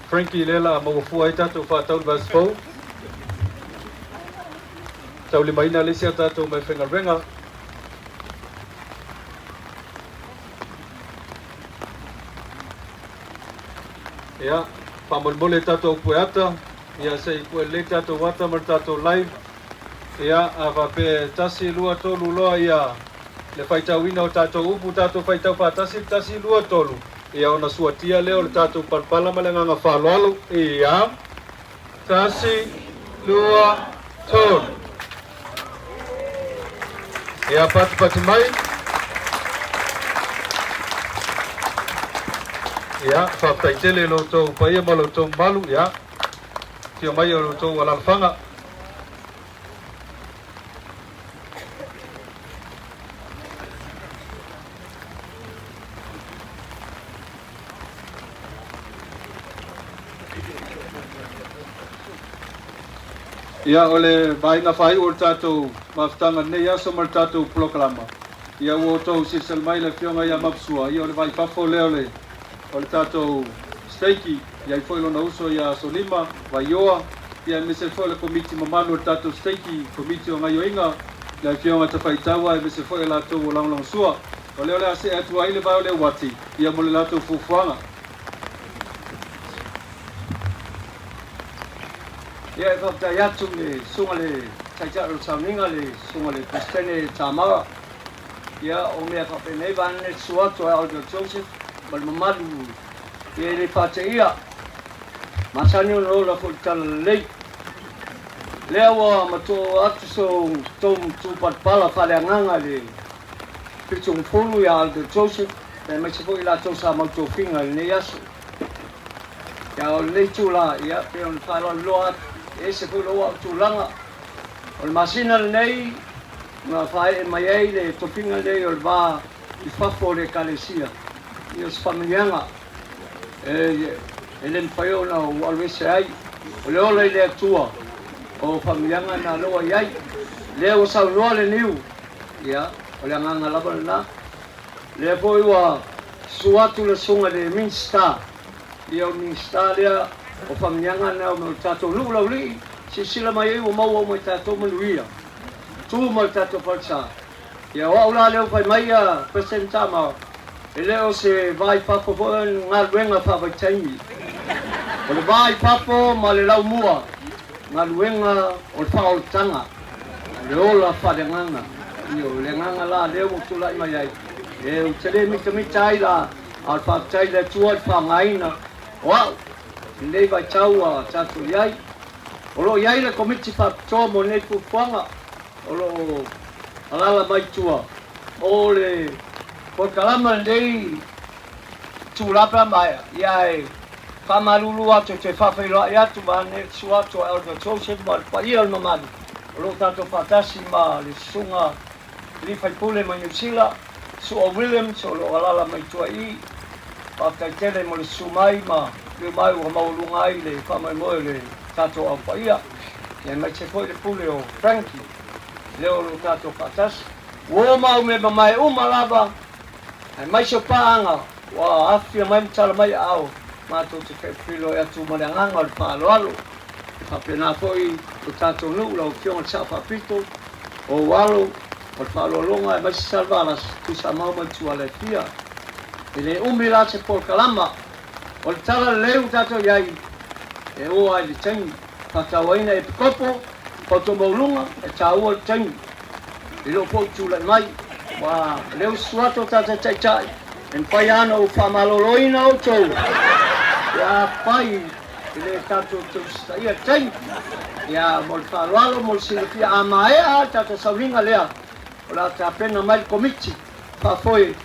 Frankie lela a mawafua ai tātou whātau vas fau. Tau le maina le sia tātou mai whengarenga. Ia, whamolmole tātou pueata. ia sei pue le tatou wata ma tatou live ia ava pe tasi lua tolu loa ia le faitauina o tatou upu tatou faitau patasi tasi lua tolu ia ona suatia leo le tatou palpala ma le nganga whaloalo ia tasi lua tolu ia pati mai ia whaptaitele lo tau paia ma lo tau malu ia tio mai o lo tau alalwhanga ia ole vainga whai o tatou maftanga nei aso ma tatou proklama ia o tau sisal mai le fionga ia mapsua ia ole vai pafo le ole tatou steiki ia i foi lona uso ia solima vaioa ia me se foi le komiti mamanu o tatou steiki komiti o ngaioinga le fionga te faitaua e me se foi la tau o lang sua ole ase atu ai le vai ole wati ia mo le latou fufuanga ia e whaptai atu le sunga le taitaro sauninga le sunga le Kristene Tamara ia o mea whapenei vane suato e Aldo Joseph mal mamalu ia le whateia masani o rola ko tala lei lea wa mato atu so tom tupat pala whaleanganga le pitung fulu ia Aldo Joseph e mai se foi la tosa mauto finga le nei aso ia o le tula ia pe on whala loa e se foi loa tulanga o le masina nei ma fai mai ai le topinga nei o va i fafo le kalesia i os familianga e le mpaio na o alwese ai o le ola i le atua o familianga na loa i ai le o sau loa le niu ia o le anganga lava na le foi wa suatu le sunga le minsta ia o minsta lea o familianga na o tatou lula uli si sila mai o mau mai tatou manuia tu mai tatou falsa ia o la leo fai mai a presentama e leo se vai papo nga luenga fa vai taimi o le vai papo ma le lau mua nga luenga o fa tanga le ola fa de nganga io le nganga la leo tu la mai ai e o tele mi tai la al fa tai le tua fa ngaina wow nei vai taua tatu iai o lo iai le komiti fa tomo nei puanga o lo alala mai tua o le ko kalama nei tu lapa mai iai fa malulu atu te fa felo ia tu vane suato Aldo Joseph mal paia al mamadi o lo tanto fatasi ma le sunga li fai pule mai Sila su o William so lo alala mai tua i pa tele mo le sumai ma le mai o maulunga ai le fama mo le tato a paia e mai se foi le pule o Frankie le o tato patas o mau me mai o malava e mai se paanga wa afia mai mtala mai au ma to te filo ya tu malanga o palo alo fa pena foi o tato no lo fiona chapa pito o walo o palo longa e mai se salvalas tu sa mau mai tu ale fia ele umila se por kalama o tala leu tato iai e o ai le tangi patawaina e kopo poto molunga e tau o tangi e lo po tula mai wa leu suato tata chai en paiano o famaloloina o tou ya pai le tato tu ia tangi ya mol falalo mol silfia amae tato sauringa lea o la ta pena mai komiti fa foi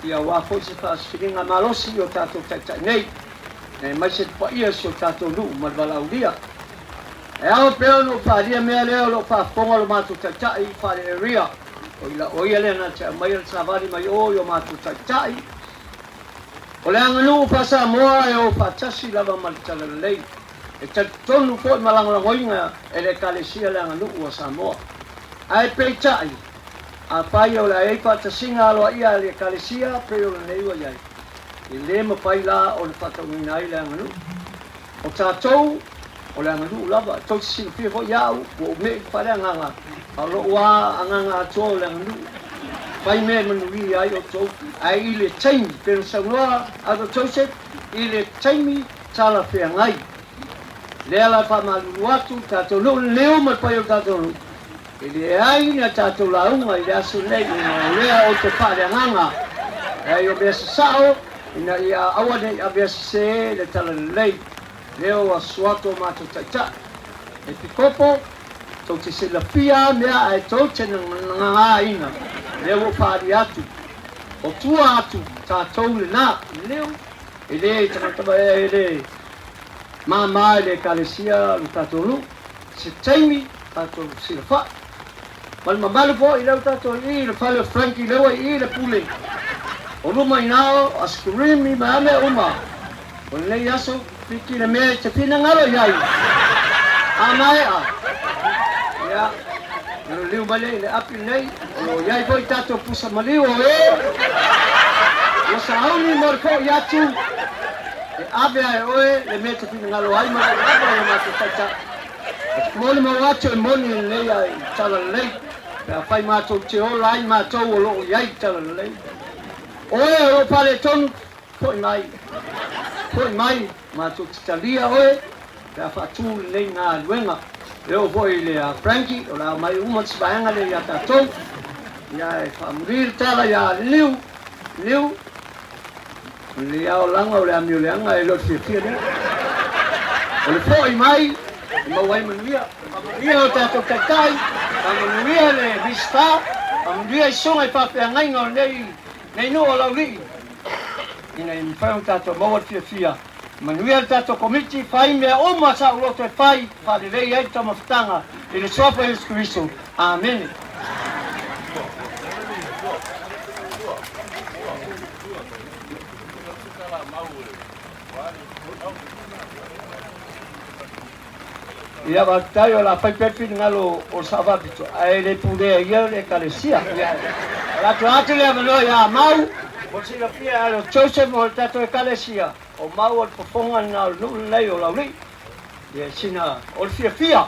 ia wa foi se fa siringa malosi o tato chai nei e mai se paia so tato lu mal valaudia e ao peo no faria mea leo lo fa ponga lo matu chai fa le area o ia le na cha mai sa vari mai o yo matu chai o le anganu fa sa moa e o fa tasi lava mal tala lei e tonu fo malango la ngoinga e le kalesia le anganu o sa moa ai pe chai a pai o la e fa tasinga lo ia le kalesia pe o nei o ia i le ma pai la o le whakawina ai le anganu. O tātou, o le anganu lava, tau si fia fo iau, o me whare anganga, a lo wā anganga ato le anganu. Pai me manui ai o tau, ai i le taimi, pero sa noa a to tau se, i le taimi tala fea ngai. lea la whamalu atu, tātou lu leo mai pai o tātou lu. I le ai na tātou launga i le asu nei, i lea o te whareanganga. E o bea sao, ina ia awa nei a bea se le tala lei. Leo a suato mātou taita. E pikopo, tau te silafia mea e tau te ngā ina. Leo o pāri atu. O tua atu, tātou le nā, leo. E le, tamatama e le. Mama e le kalesia, le tātou lu. Se taimi, tātou silafa. Mal mamalu po, i leo tātou i, le whale o Frankie lewa i, le pule. O luma inao, askurimi, maame uma. O nei aso, piki le mea, te pina ngaro iai. Amae a. Ia, no liu male, le api nei, o iai boi tato pusa maliu o e. O sa hauni morko i atu. E abe ai oe, le mea te pina ngaro ai, ma le abe ai mato tata. Moni mo atu e moni le nei ai, tala le lei. Pea fai mato te ola ai mato o loo iai tala le lei. Oe o pale tonu, poi mai, mātou titalia oe, pea whātū nei ngā luenga. Leo voi le a Frankie, o la mai uma tsibaenga le ia tātou, ia e whamuriri tala ia liu, le au langa o le amio leanga e lot fia lea. O le poi mai, e mawai manuia, manuia o tātou kakai, manuia le vista, manuia i songa i whawhiangainga o nei no o lauri. Ina i mwhaiong tātou mawat fia. Manuia tātou komiti, whai mea oma sa uloto e whai, wharirei ai tama whatanga, i le soapa Jesu Christo. Amen. Ia watai o la whaipepi ngalo o Savapito, ai le pulea ia le kalesia. La tuatu le amano ia mau, o sila pia alo Joseph o tato e kalesia, o mau o pofonga na nulu nei o lauri. Ia sina o fia,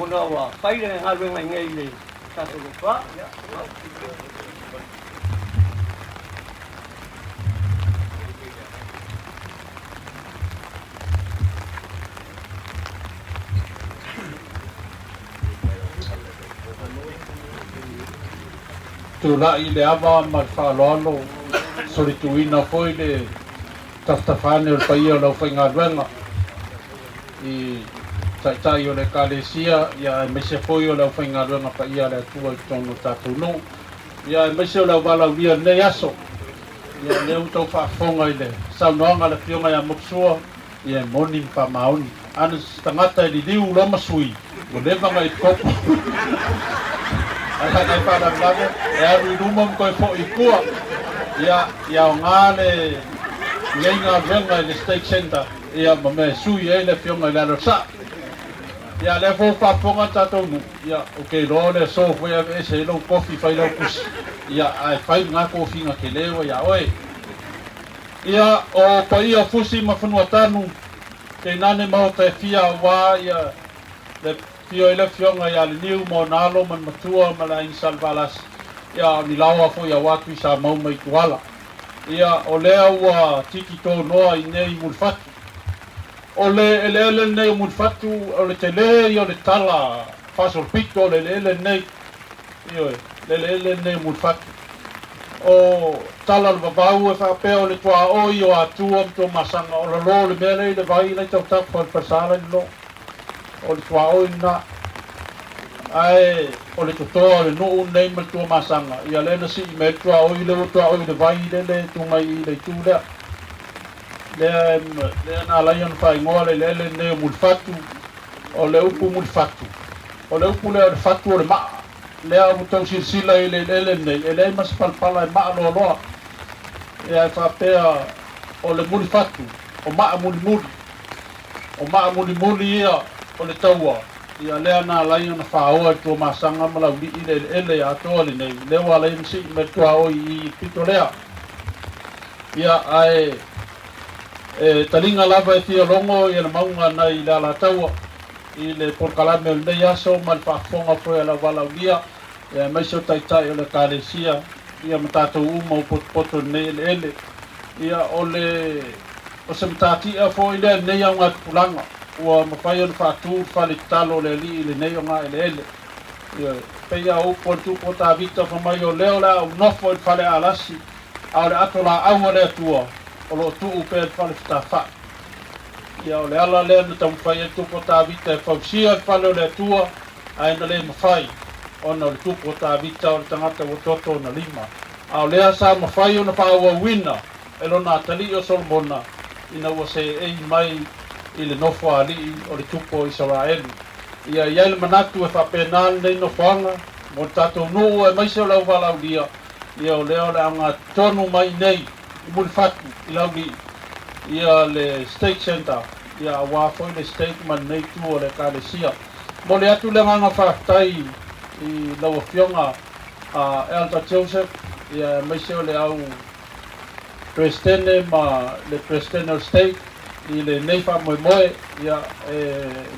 o na wa whaire ngaruenga ngei le tato le wha. Tula i le ava ma whaaloalo sori tuina foi le taftafane o paia o lau whainga ruenga i taitai o le kalesia ia e mese foi o lau whainga ruenga paia le atua i tono tātou no ia e mese o lau walau lia nei aso ia leu tau whaafonga i le saunoanga le fionga ia moksua ia moni mpa maoni ana tangata i li liu loma sui o levanga i kopo Aka kai pada ngane, e aru i rumam koe fo i kua. Ia o ngāle ngei ngā venga i le State Center. Ia ma me sui e le fionga i le arosa. Ia le fo whaponga tātou nu. Ia o kei roa le so fwea e se ilo kofi whai lau kusi. Ia ai whai ngā kofi ngā ke lewa ia oe. Ia o pa ia fusi ma whanua tanu. Kei nane mau te fia wā ia le Fio ele fionga ia le niu mo nalo man matua ma la insalvalas ia ni laua fo ia watu i sa mau mai tuala ia o lea ua tiki tō noa i nei mulfatu o le ele nei mulfatu o le te le i o le tala fasol pito o le ele nei io le ele nei mulfatu o tala le babau e whapea o le tua oi o atua mto masanga o le lo le mele i le vai le tau tau kwa pasala ni lo o le tua oi na ai o le totoa le no nei ma tua masanga ia le na si me tua oi le vai le tunga i le tula le na lion fai ngole le ne mulfatu o le upu mulfatu o le upu le fatu o le ma le au tau silsila i le nei le mas palpala e ma lo ia fa pea o le mulfatu o ma muli ia o le taua ia lea na lai ona whaoa i tō masanga ma lau li i ele a tōle nei lewa lai msi me tua o i pito lea ia ai talinga lava e fia longo i na maunga nei le ala taua i le porkalame o nei aso ma le whaafonga fwe ala walau lia ia maiso taitai o le kālesia ia matatou uma o poto nei ele ia o se matatia fo i lea nei au ngā pulanga ua mawhai ana whātū whale talo le li le nei o ngā ele. Ia peia upo le tupo tā vita whamai o leo la au nofo i whale alasi. Au le ato la aua le atua o lo tuu pe le whale whita wha. Ia o le ala lea na tamu whai e tupo tā vita e whausia i whale o le atua aina le mawhai. Ona le tupo tā vita o le tangata o toto na lima. Au lea sa mawhai o na whaua wina e lo nā tali o Solomona ina ua se ei mai i le nofo ali o le tupo Israeli. Ia iai le manatu e whapenal nei nofoanga mo tatou nuu e maise o lau walau lia. Ia o leo le anga tonu mai nei i muli fatu i lau li. Ia le State Center. Ia wafoi le state man nei tu o le Kalesia. Mo le atu le nganga whaktai i lau fionga Elder Joseph. Ia maise o le au Presidente ma le Presidente of State i le nei whamoemoe ia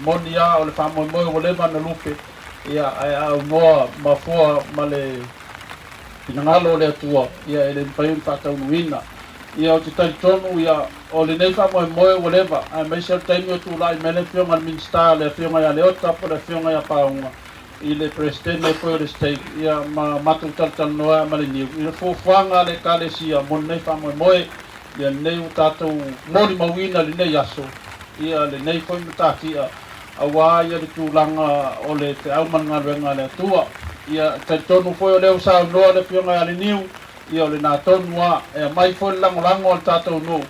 moni a o le whamoemoe o le mana lupe ia au noa mafua ma le pinangalo le atua ia e le mpaiun whataunuina ia o te taitonu ia o le nei whamoemoe o lewa a meise o taimi o tūlai mele whionga al minsta le whionga ia le ota po le whionga ia paunga i le Presidente po le state ia ma matu taltal noa ma le niu i le fufuanga le Kalesia mo nei whamoemoe ia nei o tātou mori mawina le nei aso ia le nei koi matakia awa ia le tūlanga o le te aumanga renga le atua ia te tonu foi o leo sao noa le pionga ale niu ia o le nā tonua e mai foi lango al tātou no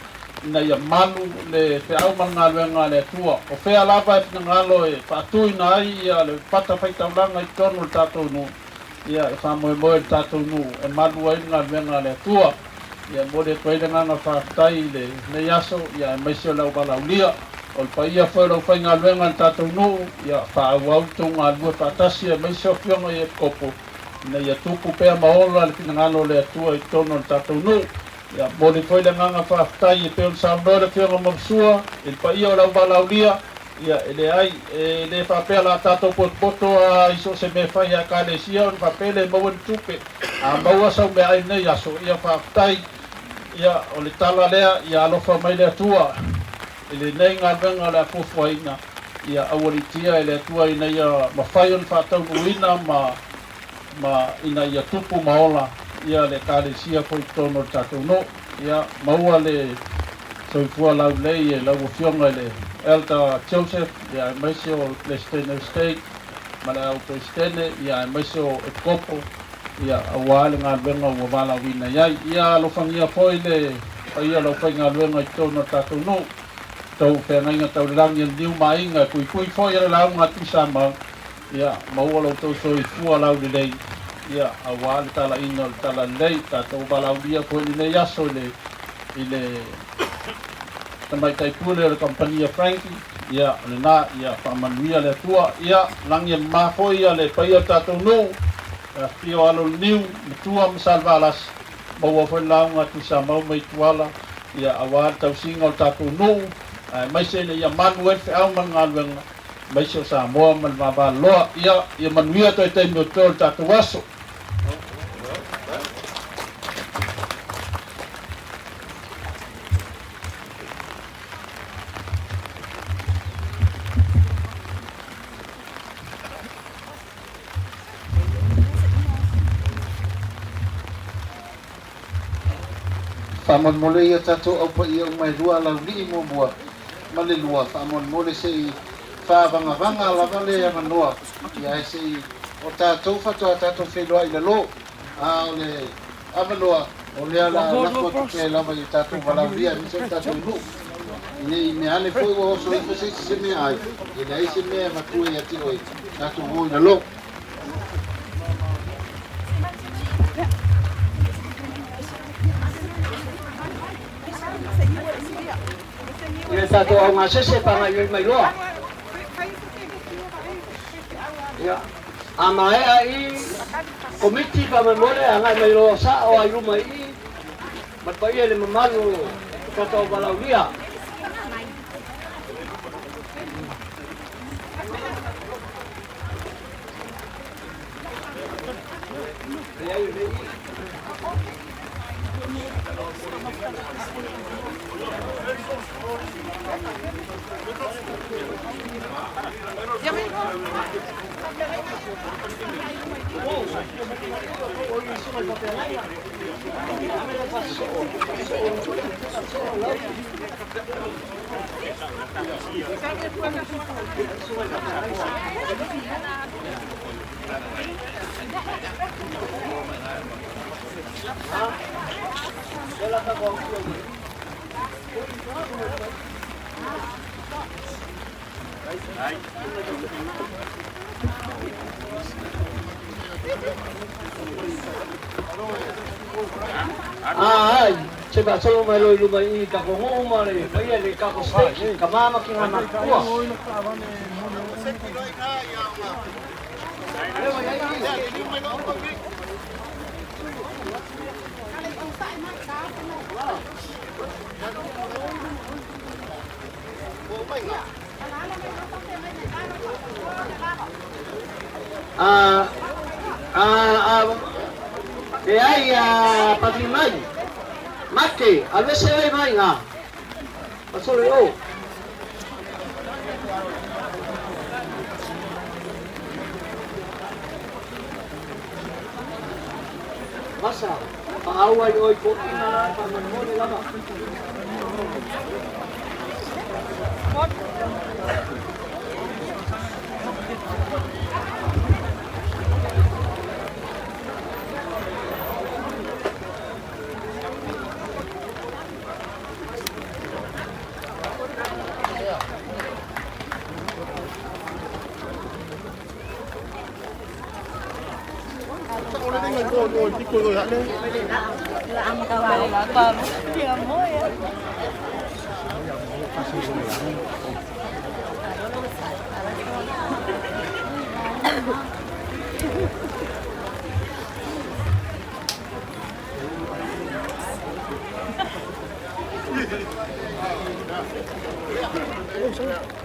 ina ia manu le te aumanga renga le atua o fea lava e pina ngalo e whaatui na ai ia le pata whaitaulanga i tonu le tātou no ia e whamoe moe le tātou no e manu ai ngā renga le atua ia mole toile nganga whaatai le nei aso ia maise o lau balaulia o le paia foi lau whainga luenga tātou nuu ia whaau tunga lua whaatasi e maise o whionga i e kopo ina ia tupu pēr maola le pinangalo le atua i tono le tātou nuu ia mole toile nganga whaatai e pēr saunore whionga mamsua i le paia o lau balaulia ia ele ai le whapela tātou poto a iso se me whai a Kalesia o le whapele maua ni tupe a maua sau me ai nei aso ia whaatai ia o le tala lea ia alofa mai le atua i le nei ngā venga le afufuaina ia awaritia i le atua ina ia mawhai o le whaataunuina ma ina ia tupu maola ia le Kalesia po i tono le tātou no ia maua le soifua lau lei e lau whionga le Elder Joseph ia maise o le State ma le au Presidente ia maise o e kopo ia awa le ngā luenga ua wala wina iai ia alofangia foi le ia lau whai ngā luenga i tono tātou no tau whengainga tau langi an niu mainga kui foi ale lau ngā tisa mau ia maua lau tau soi fua lau le lei ia awa le tala ina le tala lei tātou wala ulia foi ni nei aso i le tamai taipule le kompania Frankie ia le nā ia whamanuia le atua ia langi an mafoi ia le paia tātou no pio alo niu tua masalvalas maua foi launga tisa mau mai tuala ia awal tau singa o tātou no mai se ne ia manu e au manga luenga mai se o Samoa man mabaloa ia manuia toi te mio tol tātou aso Whamon mole ia tātou au pa ia umai rua lau li mo mua male lua whamon mole se i whāwanga lava le anga noa ia se i o tātou whatoa tātou whenua i lo a o le avaloa o lea la lako tupe lava i tātou walauria ni se tātou lu i me ane foi o oso i se me ai i nei se mea matue ia tiro i tātou ngoi na lo ia tātou au ngā sese panga i mai loa ia a maea i komiti pa memore a ngai mai loa sa o ai ruma i matpa ia le mamalu tātou balauria Sebab selalu meloi lumai ini tak ngomong mari, bayar di kapal stek, kamama kina makua. Patrimai, mate, a veces hay mai nga. Pasó leo. Masa, paaway oy po ina pa manmoni lama. Ang kawala pa. Dia mo ya. Thank you.